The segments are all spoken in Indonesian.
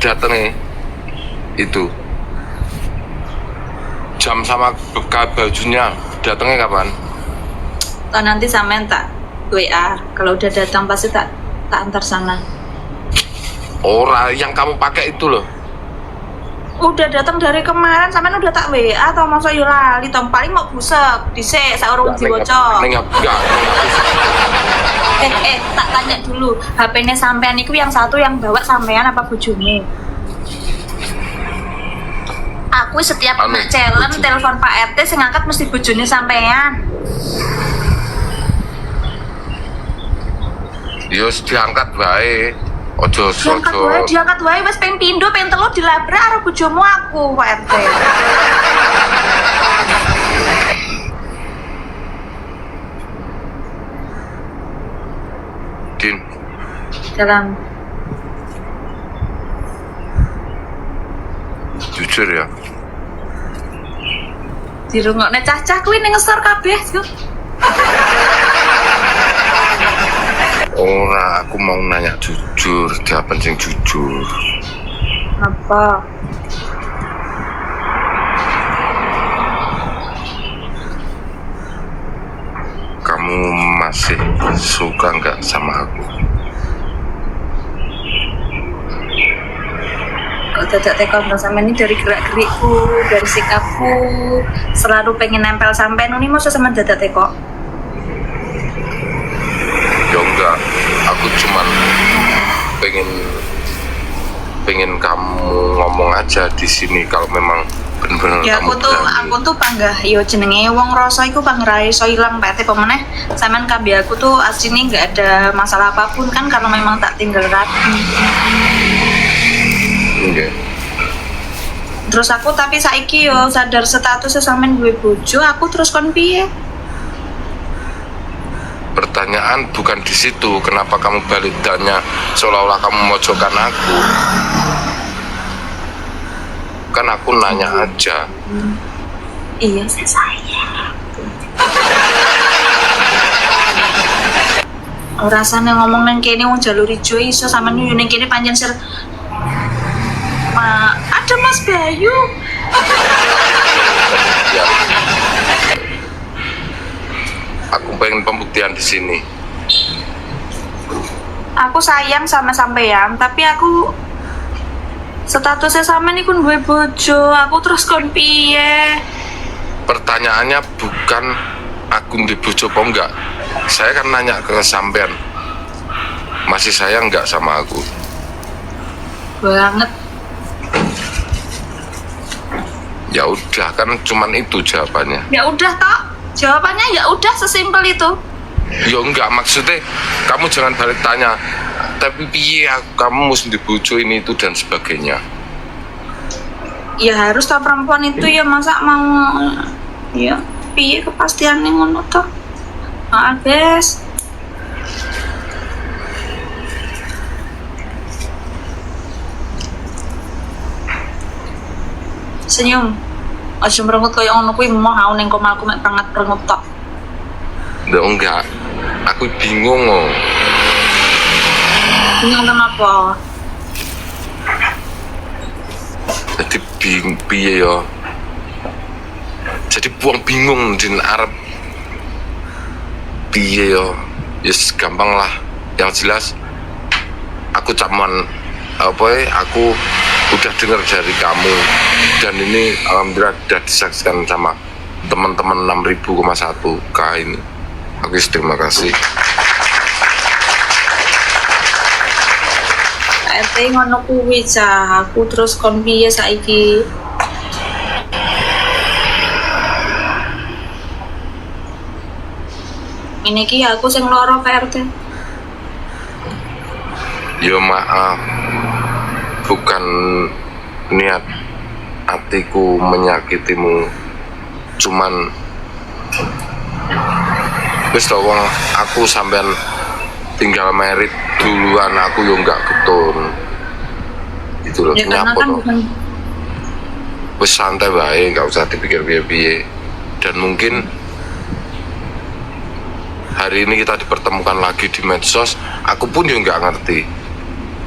datangnya itu jam sama bajunya datangnya kapan? Nanti sampean tak WA. Kalau udah datang pasti tak antar sana. Ora yang kamu pakai itu loh. Udah datang dari kemarin, sampean udah tak WA atau masa yo lali tong paling mau busek dhisik saurung diwaca. Enggak. Tak tanya dulu, HP-nya sampean itu yang satu yang bawa sampean apa bojomu? Aku setiap kena challenge telepon Pak RT sing ngangkat mesti bojone sampean. Yo diangkat bae. Ojo. Diangkat wae wis ping pindho ping telu dilabrak karo bojomu aku Pak RT. Din. Jalan. Jujur ya. Dirungokne cah-cah kuwi ning ngesor kabeh, yuk. Ora, aku mau nanya jujur, jawaban sing jujur. Apa? Kamu masih suka nggak sama aku? Kok dadak tekon sampean ini dari gerak-gerikku, dari sikapku, selalu pengen nempel sampean ini masa sama dadak tekok? Ya enggak, aku cuman pengen kamu ngomong aja di sini kalau memang bener-bener Ya kamu aku tuh panggah yo jenenge wong rasa iku panggah iso ilang Pak RT pemeneh sampean kambi aku tuh asline nggak ada masalah apapun kan karena memang tak tinggal rapi. Okay. Terus aku tapi saiki yo sadar status sampean gue bojo, aku terus kon piye? Pertanyaan bukan di situ, kenapa kamu balik tanya seolah-olah kamu mojokkan aku? Kan aku nanya aja. Iya saya. Rasanya ngomong nang kene wong jalur ijo iso sampean yo ning kene pancen sir. Ada Mas Bayu. Ya. Aku pengen pembuktian di sini. Aku sayang sama sampean, tapi aku statusnya sampean iku duwe bojo, aku terus kon piye? Pertanyaannya bukan aku di bojo apa enggak. Saya kan nanya ke sampean. Masih sayang enggak sama aku? Banget. Ya udah, kan cuman itu jawabannya. Ya udah tok. Jawabannya ya udah sesimpel itu. Ya enggak, maksudnya kamu jangan balik tanya. Tapi piye kamu mesti dibojo ini itu dan sebagainya. Ya harus tau perempuan itu ya masa mau ya piye kepastiannya ngono toh. Abes. Senyum. Aja merengut kaya ngono kuwi mau ning komalku mek prenget tok. Nggak, enggak. Aku bingung loh. Bingung kenapa? Jadi piye ya? Jadi buang bingung di Arab. Piye ya? Yes, gampang lah. Yang jelas aku cuman aku udah dengar dari kamu dan ini alhamdulillah sudah disaksikan sama teman-teman 6.000,1K ini. Aku terima kasih. RT ngono kuwi cah, aku terus kon piye saiki? Ini ki aku sing loro RT. Ya maaf, bukan niat hatiku menyakitimu, cuman wis tau wong aku sampean tinggal merit duluan, aku yo nggak ketun itu loh. Ya karena kan bukan wis santai bae, nggak usah dipikir piye-piye. Dan mungkin hari ini kita dipertemukan lagi di medsos, aku pun juga nggak ngerti.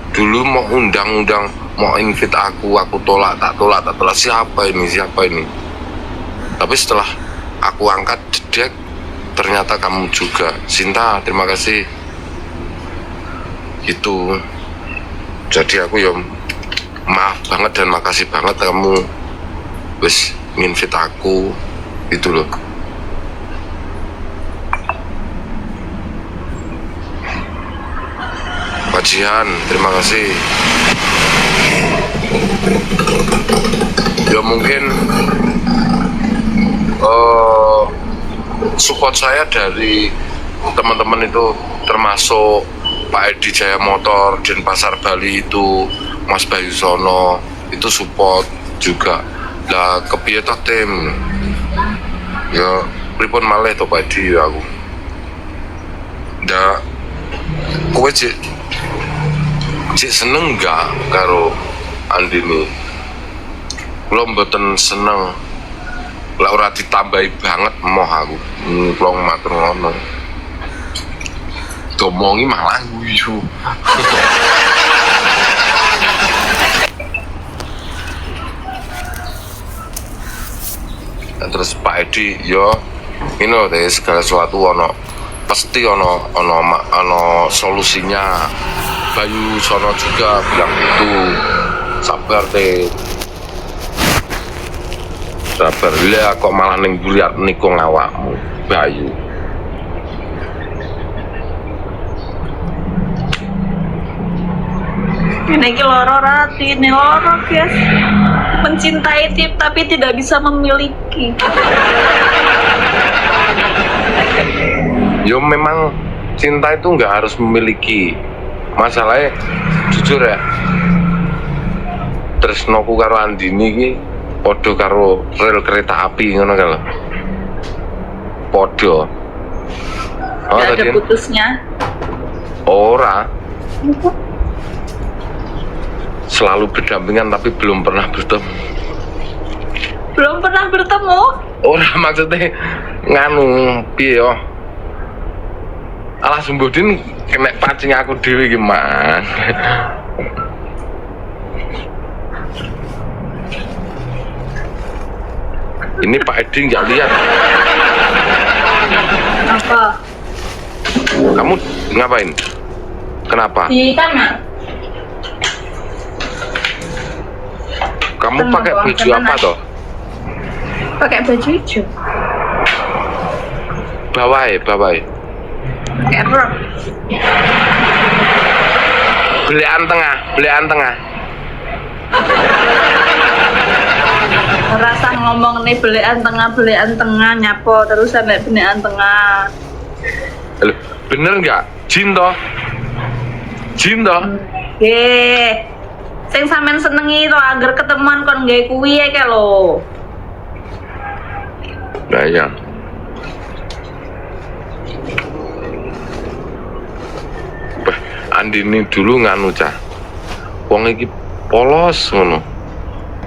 Dulu mau undang-undang mau invite aku tolak, tak tolak. Siapa ini? Tapi setelah aku angkat jedek, ternyata kamu juga. Sinta, terima kasih. Gitu. Jadi aku ya maaf banget dan makasih banget kamu wis nginvite aku gitu loh. Pak Jihan, terima kasih. Ya mungkin support saya dari teman-teman itu termasuk Pak Edi Jaya Motor, Denpasar Bali itu, Mas Bayu Sono itu support juga. Lah kepiye toh tim? Ya pripun malih to Pak Edi ya aku. Ndak kowe cek seneng gak karo Andini? Kula mboten seneng. Lah ora ditambahi banget moh aku. Kula matur ngono. Domongi malah guyu. Terus Pak Edi yo ini deh segala sesuatu pasti ono solusinya. Bayu Sono juga bilang itu, sabar deh, sabar. Lihat kok malah ning buliat niku ngawakmu Bayu. Ini loro rati, ini loro guys. Mencintai tim tapi tidak bisa memiliki. Yo memang cinta itu nggak harus memiliki. Masalahnya jujur ya, tresnoku karo Andini ki podo karo rel kereta api ngono kalau podo. Oh, gak ada putusnya. Ora. Selalu berdampingan tapi belum pernah bertemu. Belum pernah bertemu? Ora maksudnya nganu piye yo. Alah Sumbudin kena pancing aku dewi gimana? Ini Pak Edi nggak lihat. Apa? Kamu ngapain? Kenapa? Di kamar. Kamu pakai baju apa toh? Pakai baju hijau. Bawai. Pakai rok. Belian tengah. Rasa ngomong nih belian tengah nyapo terus sampai belian tengah. Bener nggak? Jin toh? Sing sampean senengi to agar ketemuan kon gawe kuwi ya lho. Nah iya. Andini dulu nganu cah. Wong iki polos ngono.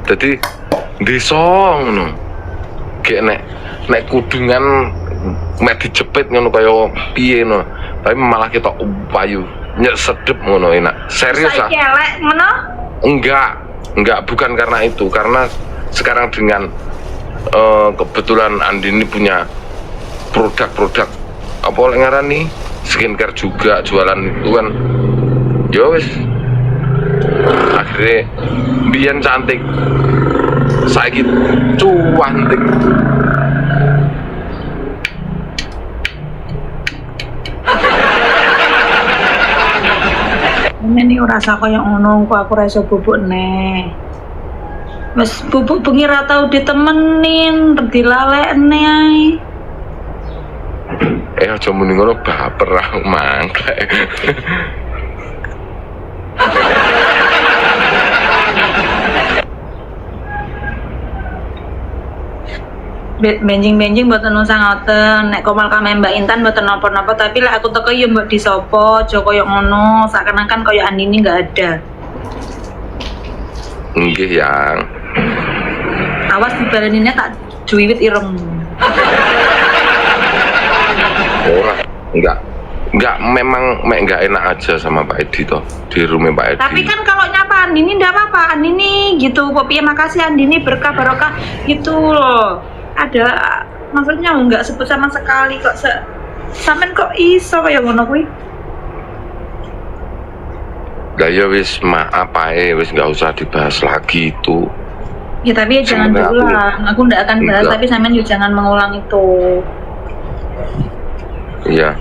Dadi desa ngono. Kayak nek kudungan mek dijepit ngono kaya piye ngono. Tapi malah kita payu, nyek sedep ngono enak. Serius ah. Saiki elek ngono? Enggak, bukan karena itu, karena sekarang dengan kebetulan Andini punya produk-produk apa ngarani skincare juga jualan itu kan, ya wis akhirnya biyen cantik, saiki cuantik. Ini rasa kaya ngono kok aku ra iso bubuk neh. Wes bubuk bengi ra tau ditemenin, dilalekne ae. Aja muni ngono baper aku mangke. Benjing-benjing mboten usah ngoten. Nek komal kame Mbak Intan mboten napa-napa, tapi lek aku teko ya mbok disopo, aja kaya ngono, seakan-akan kaya Andini enggak ada. Nggih, Yang. Awas dibalenine tak juwiwit ireng. Ora, enggak memang enggak enak aja sama Pak Edi toh di rumah Pak Edi. Tapi kan kalau nyapa Andini ndak apa-apa, Andini gitu, Popi makasih Andini berkah barokah gitu loh. Ada maksudnya nggak sebut sama sekali kok sampean kok iso kayak ngono kuwi. Lah ya wis maaf ae, wis nggak usah dibahas lagi itu. Ya tapi ya jangan Sebenarnya diulang. Aku ndak akan bahas, enggak. tapi sampean juga jangan mengulang itu. Iya.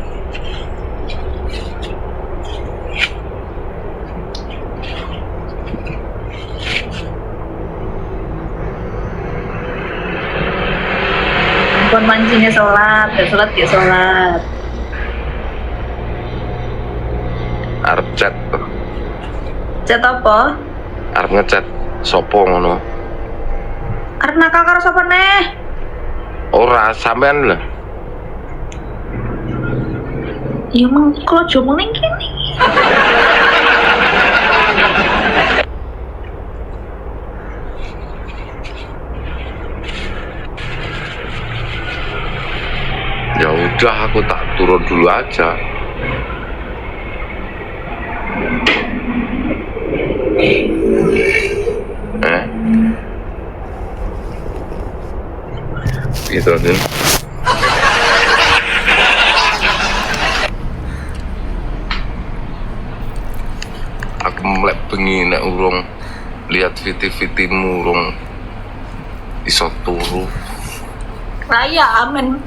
Bukan mancingnya sholat, gak sholat ya sholat. Arep chat, Chat apa? arep ngechat sopo ngono. Arep nakal karo sapa neh? Ora sampean lah. Ya emang kalau jomo ning kene. Ya udah aku tak turun dulu aja. Gitu Din. Aku melek bengi nek urung lihat viti-vitimu urung iso turu. Raya amin.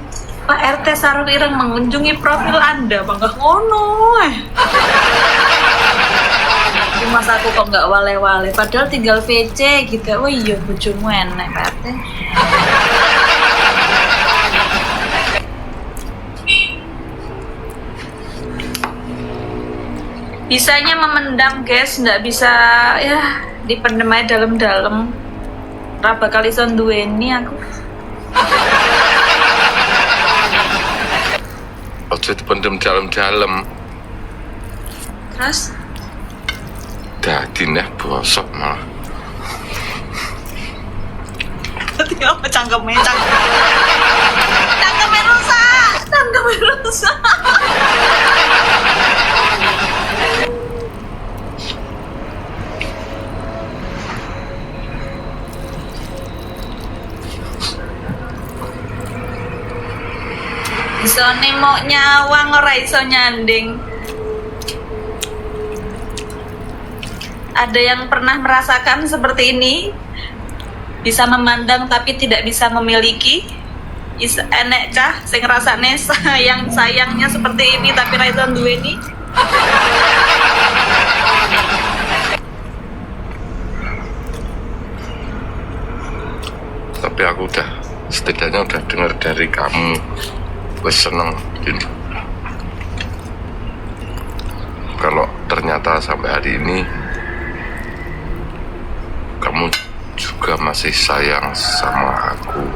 Pak RT Sarung Ireng mengunjungi profil Anda, bangga ngono. Mas aku kok nggak wale-wale, padahal tinggal VC gitu. Oh iya, bojomu enek Pak RT. Bisanya memendam guys, nggak bisa ya dipendem aja dalam-dalam. Raba kali son duweni aku. Ojo dipendem dalam-dalam. Terus? Dadi neh bosok malah. Berarti apa cangkemnya cangkemnya rusak, cangkemnya rusak. Iso nemok nyawang ora iso nyanding. Ada yang pernah merasakan seperti ini? Bisa memandang tapi tidak bisa memiliki? Enek cah sing ngrasakne sayangnya seperti ini tapi ra iso duweni? Tapi aku setidaknya udah dengar dari kamu. Wes seneng Din. Kalau ternyata sampai hari ini kamu juga masih sayang sama aku.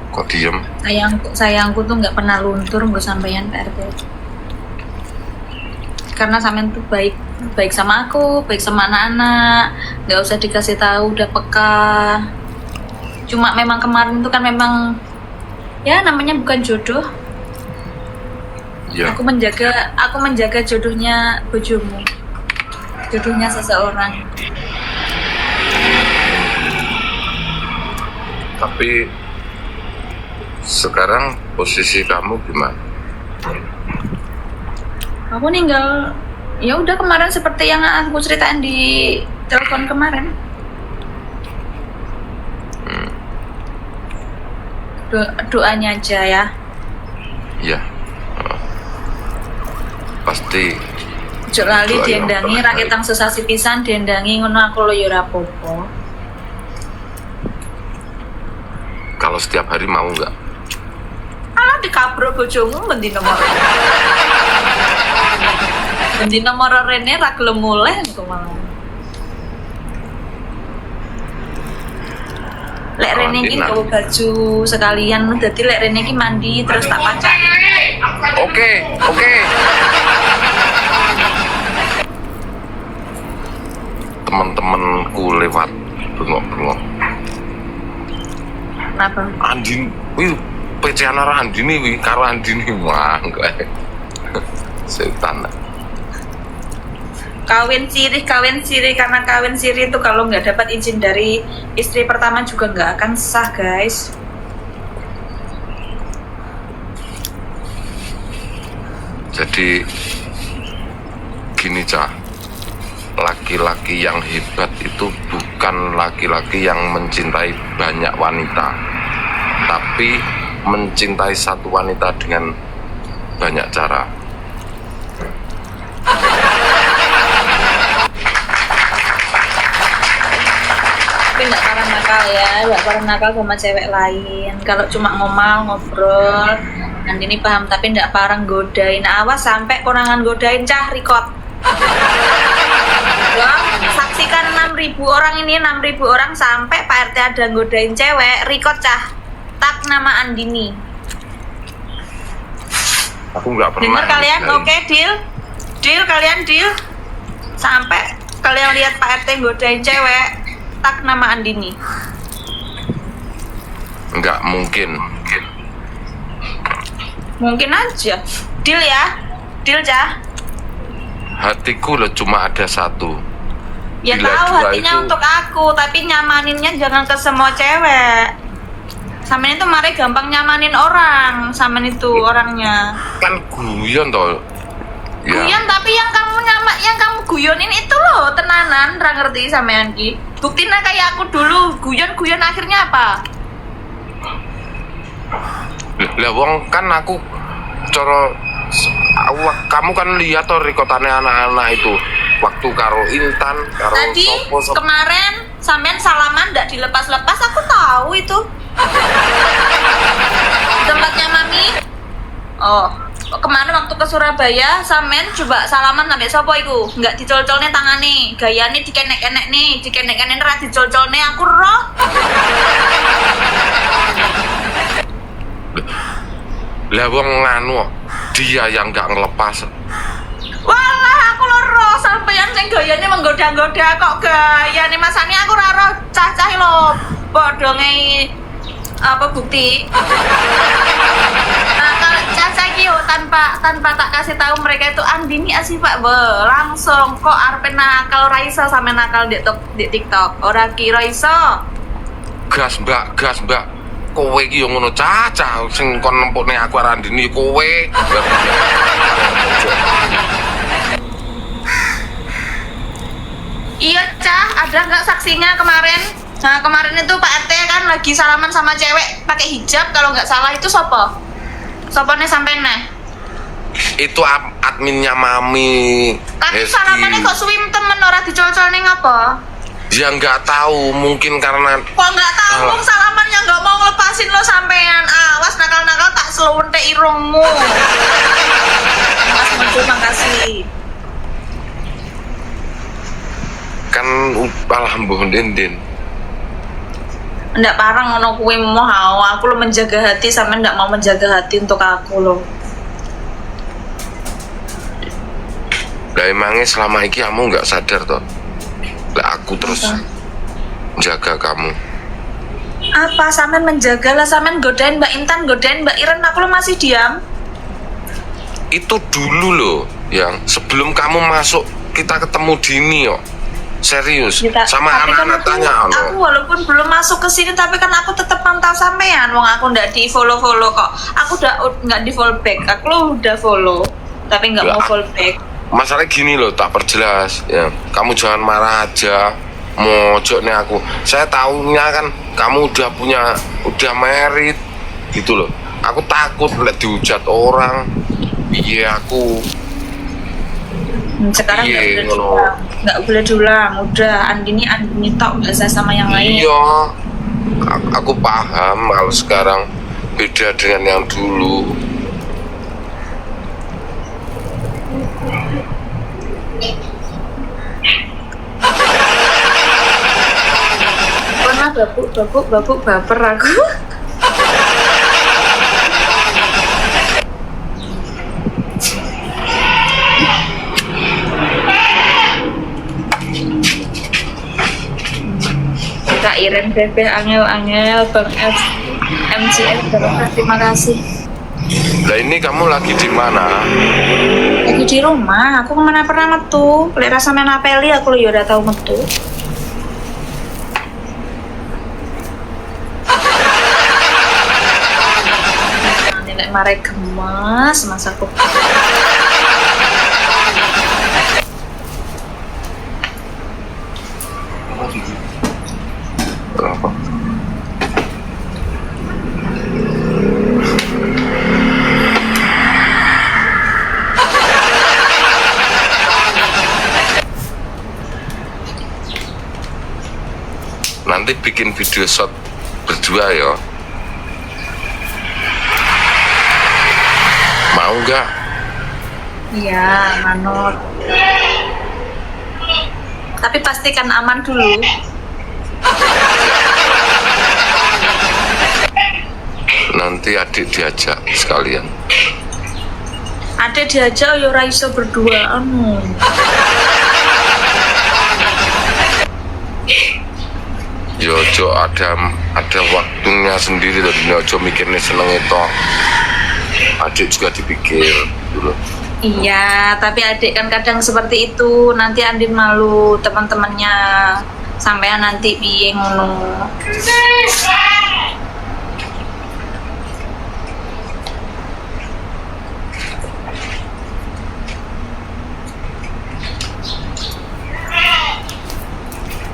Kok diem? Sayangku tuh nggak pernah luntur nggak sampeyan Pak RT. Karena sampean tuh baik sama aku, baik sama anak-anak, nggak usah dikasih tahu, udah peka. Cuma memang kemarin tuh kan memang ya namanya bukan jodoh. Ya. Aku menjaga jodohnya bojomu, jodohnya seseorang. Tapi sekarang posisi kamu gimana? Aku ninggal, ya udah kemarin seperti yang aku ceritain di telepon kemarin. Doanya aja ya. Iya. Pasti Ojo lali doa yang diendangi terbaik. rakyat yang sesasi pisan diendangi ngono aku lo ya ora apa-apa. kalau setiap hari mau nggak? Alah dikabro bojomu ngendi nomor. Ngendi nomor rene ra gelem muleh kok malah. Lek Rene iki Enak. gawe baju sekalian dadi lek Rene iki mandi terus tak pacani. Oke. Teman-temanku lewat bengok-bengok. Kenapa? Andin, wih, PC anak Andini, wih, karo Andini, wah, enggak. setan. Kawin siri karena kawin siri itu kalau nggak dapat izin dari istri pertama juga nggak akan sah, guys. Jadi gini Cah, laki-laki yang hebat itu bukan laki-laki yang mencintai banyak wanita, tapi mencintai satu wanita dengan banyak cara. Tapi nggak parah nakal ya, nggak parah nakal sama cewek lain. Kalau cuma ngobrol, nanti ini paham, tapi nggak parah godain. Awas sampai konangan godain, Cah, record. Ya, saksikan 6.000 orang ini, 6.000 orang sampai Pak RT ada godain cewek, record, Cah. Tag nama Andini. Aku nggak pernah. Dengar kalian, oke, deal kalian deal. Sampai kalian lihat Pak RT godain cewek, tag nama Andini. Nggak mungkin. Mungkin aja. Deal ya, deal, Cah. Hatiku lo cuma ada satu. Ya Bila tahu dua hatinya itu- untuk aku, tapi nyamaninnya jangan ke semua cewek. Samen itu mari gampang nyamanin orang, samen itu orangnya. Kan guyon toh. Ya. Guyon, tapi yang kamu guyonin itu loh tenanan, ra ngerti sampean ki. Buktinya kayak aku dulu guyon akhirnya apa? Lah wong kan aku coro kamu kan lihat toh rekodane anak-anak itu waktu karo Intan, karo Tadi sopo. kemarin sampean salaman ndak dilepas-lepas, aku tahu itu. Tempatnya Mami. Oh, kemarin waktu ke Surabaya sampean coba salaman sampai sopo iku, nggak dicol-colne tangane, gayane dikenek-kenek nih, dikenek-kenek ra dicol-colne, aku roh. Lah wong nganu dia yang nggak ngelepas. Walah aku loro sampeyan sing gayane menggoda-goda kok gayane masane aku ra roh cah-cah lho padha ngei apa bukti. Nah, kalau cah-cah iki yo tanpa tak kasih tahu mereka itu Andini asih Pak be langsung kok arep nakal ra iso sampe nakal di TikTok. Ora kira iso. Gas mbak. Kowe iki yo ngono Cah sing kon nempukne aku karo Andini kowe. Iya Cah, ada nggak saksinya kemarin? Nah kemarin itu Pak RT kan lagi salaman sama cewek pakai hijab kalau nggak salah itu sopo? Sopo nih sampai nih? Itu adminnya Mami. Tapi Hesti. salamannya kok swim temen ora dicol-col nih ngapa? Dia nggak tahu mungkin karena Kok nggak tahu wong salamannya nggak mau ngelepasin lo sampean. Awas nakal-nakal tak selunte irungmu. Mas Manju makasih. kan alhamdulillah Dindin. Ndak parang ngono kuwi mau aku lo menjaga hati sampe ndak mau menjaga hati untuk aku lo. Lah emangnya selama ini kamu nggak sadar toh? Lah aku terus jaga kamu. Apa sampean menjaga lah, sampean godain Mbak Intan, godain Mbak Iren, aku lo masih diam. Itu dulu loh yang sebelum kamu masuk kita ketemu Dini yo. Serius. Sama Tapi kan anak-anak tanya aku walaupun belum masuk ke sini tapi kan aku tetap pantau sampean. Wong aku ndak di follow kok. Aku udah nggak di follow back. Aku lo udah follow tapi nggak mau follow back. Masalahnya gini loh, tak perjelas ya. Kamu jangan marah aja. Mojok nih aku. Saya tahunya kan kamu udah married gitu loh. Aku takut lihat dihujat orang. Iya aku. Sekarang Iya, nggak boleh diulang. Udah Andini tok nggak usah sama yang lain. Iya. Aku paham kalau sekarang beda dengan yang dulu. Pernah babuk baper aku. Kak Iren, Bebe, Angel, Bang F, MCF, terima kasih. Lah ini kamu lagi di mana? Lagi di rumah, aku kemana pernah metu. Lek rasa main apeli aku lo ya udah tahu metu. Nek mare gemas mas aku. Kenapa? Nanti bikin video shot berdua ya. Mau nggak? Iya, manut. Tapi pastikan aman dulu. Nanti adik diajak sekalian. Ada diajak yo ora iso berduaan. Yo ojo ada waktunya sendiri loh. Ini ojo mikirnya seneng itu. Adik juga dipikir dulu. Iya, tapi adik kan kadang seperti itu. Nanti Andin malu teman-temannya. Sampean nanti piye ngono.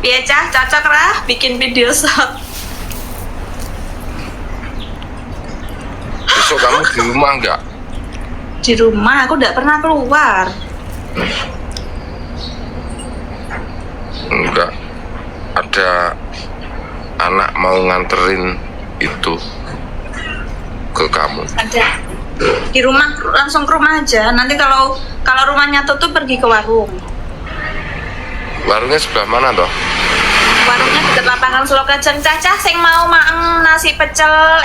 Piye Cah, cocok lah bikin video shot. Besok kamu di rumah nggak? Di rumah aku tidak pernah keluar. Enggak. Ada anak mau nganterin itu ke kamu. Ada di rumah, langsung ke rumah aja. Nanti kalau rumahnya tutup pergi ke warung. Warungnya sebelah mana toh? Warungnya dekat lapangan Selokajeng. Cacah sing mau maeng nasi pecel,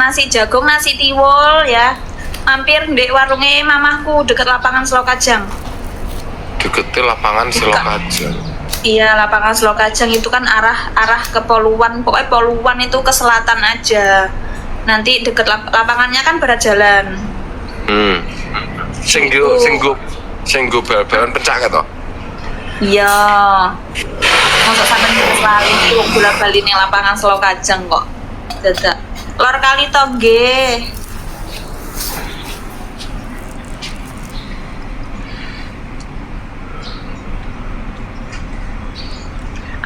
nasi jagung, nasi tiwul ya. Mampir ndek warungnya mamahku dekat lapangan Selokajeng. Deketnya lapangan Selokajeng. Iya, lapangan Selokajeng itu kan arah ke Poluan. Pokoknya Poluan itu ke selatan aja. Nanti deket lapangannya kan berat jalan. Sing go bal-balan pencak toh? Iya. Untuk sampai selalu tuh bola-bali ning lapangan Selokajeng kok. Dadak. Lor kali to nggih.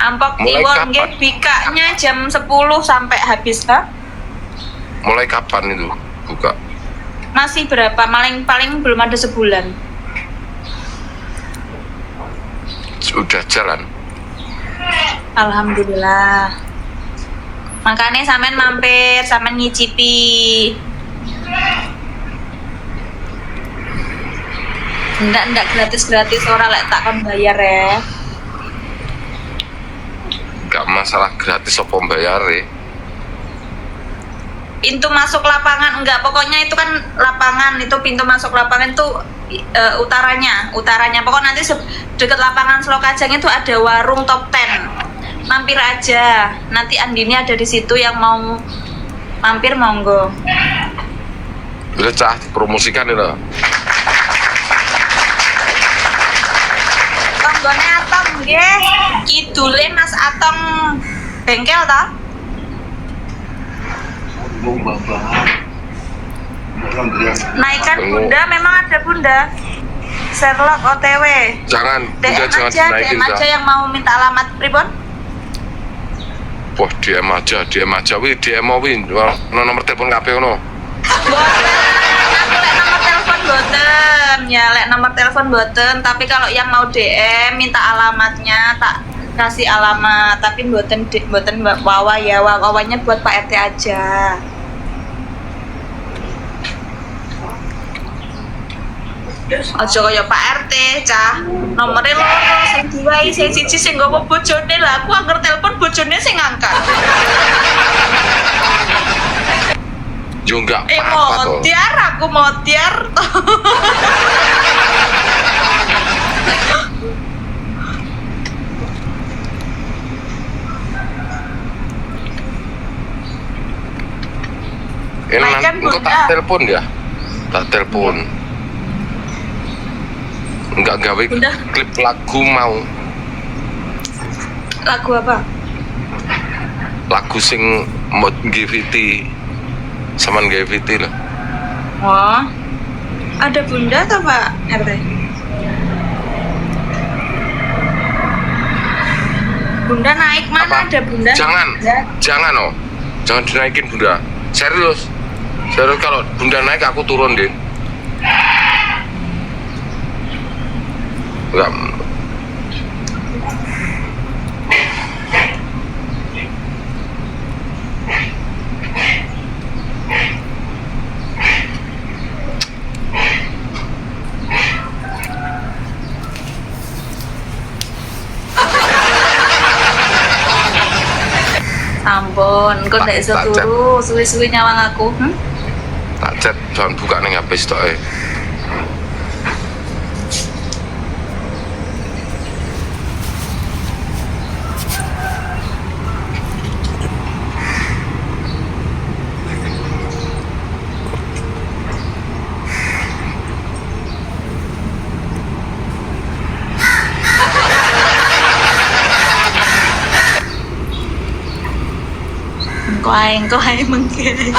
Ampok Mulai tiwon kapan? nggih bikanya jam 10 sampai habis ha? Mulai kapan itu buka? Masih berapa? Paling belum ada sebulan. Sudah jalan. Alhamdulillah. Makanya sampean mampir, sampean ngicipi. Enggak gratis ora lek tak kon bayar ya. Gak masalah gratis apa bayare. Pintu masuk lapangan enggak, pokoknya itu kan lapangan, itu pintu masuk lapangan itu utaranya pokoknya nanti dekat lapangan Selokajeng itu ada warung top 10. Mampir aja, nanti Andini ada di situ yang mau mampir monggo. Udah Cah dipromosikan itu. Tonggone Atom nggih, kidule Mas Atom bengkel toh? Naikkan bunda, memang ada bunda. Sherlock OTW. Jangan, DM udah jangan aja, dinaikin DM aja yang mau minta alamat pribon. Wah DM aja, wih DM mau wih, nomor telepon kabeh ono. Lek nomor telepon boten, tapi kalau yang mau DM minta alamatnya tak kasih alamat, tapi boten wawa ya, wawanya buat Pak RT aja. Ojo kaya Pak RT, Cah. Nomere loro sing diwai sing siji sing nggawa bojone lah. Aku anggere telepon bojone sing ngangkat. Yo enggak apa-apa toh. Motiar, aku motiar. Kan engko Bunda. tak telepon ya. Tak telepon. Enggak gawe Bunda. klip lagu mau. Lagu apa? Lagu sing mod GVT. Saman GVT loh. Oh, ada Bunda atau Pak RT? Bunda naik mana Apa? ada Bunda? Jangan. Ya. Jangan oh. Jangan dinaikin Bunda. Serius. Serius kalau Bunda naik aku turun deh. Enggak. Ampun, kok Tak- ndak iso tak chat. turu, suwi-suwi nyawang aku. Tak chat jangan buka ning HP stoke. Engko ae mengke.